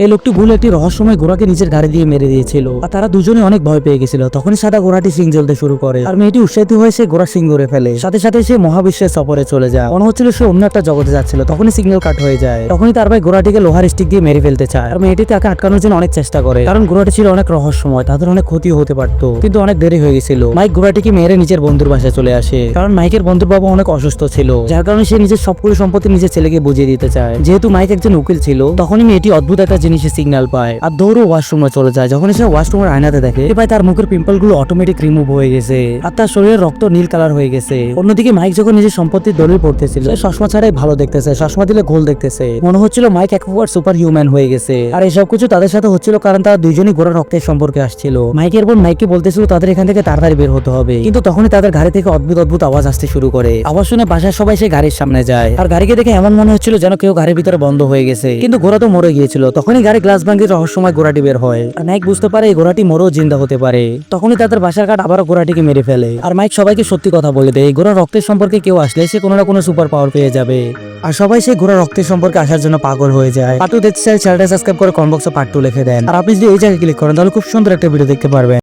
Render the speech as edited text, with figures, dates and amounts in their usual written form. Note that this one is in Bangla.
এই লোকটি ভুল একটি রহস্যময় ঘোড়াকে নিজের গাড়ি দিয়ে মেরে দিয়েছিল আর তারা দুজনে অনেক ভয় পেয়ে গেছিল। তখনই সাদা ঘোড়াটি সিং জ্বলতে শুরু করে আর মেয়েটি উৎসাহিত হয়ে সে ঘোড়া সিং ধরে ফেলে। সাথে সাথে সে মহাবিশ্বের সফরে চলে যায়। মনে হচ্ছিল সে অন্য একটা জগতে যাচ্ছিল। তখনই সিগন্যাল কাট হয়ে যায়। তখনই তার ভাই ঘোড়াটিকে লোহার স্টিক দিয়ে মেরে ফেলতে চায় আর মেয়েটি তাকে আটকানোর জন্য অনেক চেষ্টা করে, কারণ ঘোড়াটি ছিল অনেক রহস্যময়, তাদের অনেক ক্ষতি হতে পারতো। কিন্তু অনেক দেরি হয়ে গেছিল। মাইক ঘোড়াটিকে মেরে নিজের বন্ধুর বাসায় চলে আসে, কারণ মাইকের বন্ধুর বাবা অনেক অসুস্থ ছিল, যার কারণে সে নিজের সবগুলো সম্পত্তি নিজের ছেলেকে বুঝিয়ে দিতে চায়। যেহেতু মাইক একজন উকিল ছিল, তখনই মেয়েটি অদ্ভুত একটা জিনিসের সিগন্যাল পায় আর দৌড়ে ওয়াশরুমে চলে যায়। যখন সে ওয়াশরুমের আয়নাতে দেখে পায় তার মুখের পিম্পল গুলো অটোমেটিক রিমুভ হয়ে গেছে আর তার শরীরের রক্ত নীল কালার হয়ে গেছে। অন্যদিকে মাইক যখন নিজের সম্পত্তির দলিল পড়তেছিল, সে চশমা ছাড়াই ভালো দেখতেছে, চশমা দিলে গোল দেখতেছে। মনে হচ্ছিল মাইক এক প্রকার সুপার হিউম্যান হয়ে গেছে। আর এসব কিছু তাদের সাথে হচ্ছিল কারণ তারা দুইজনই ঘোড়া রক্তের সম্পর্কে আসছিল। মাইকের বোন মাইককে বলতেছিল তাদের এখান থেকে তাড়াতাড়ি বের হতে হবে, কিন্তু তখনই তাদের গাড়ি থেকে অদ্ভুত অদ্ভুত আওয়াজ আসতে শুরু করে। আওয়াজ শুনে বাসার সবাই সেই গাড়ির সামনে যায় আর গাড়িকে দেখে এমন মনে হচ্ছিল যেন কেউ গাড়ির ভিতরে বন্ধ হয়ে গেছে, কিন্তু ঘোড়া তো মরে গিয়েছিল। তখনই গাড়ি গ্লাস ভাঙিয়ে রহস্যময় ঘোড়াটি বের হয় আর মাইক বুঝতে পারে এই ঘোড়াটি মরেও জিন্দা হতে পারে। তখনই তাদের বাসার কাঠ আবারও ঘোড়াটিকে মেরে ফেলে আর মাইক সবাইকে সত্যি কথা বলে দেয়, এই ঘোড়া রক্তের সম্পর্কে কেউ আসলে সে কোনো না কোনো সুপার পাওয়ার পেয়ে যাবে। আর সবাই সেই ঘোড়া রক্তের সম্পর্কে আসার জন্য পাগল হয়ে যায়। পার্ট 2 দেখতে চাইলে চ্যানেলটা সাবস্ক্রাইব করে কমেন্ট বক্সে পার্ট 2 লিখে দেন। আর আপনি যদি এই জায়গায় ক্লিক করেন তাহলে খুব সুন্দর একটা ভিডিও দেখতে পারবেন।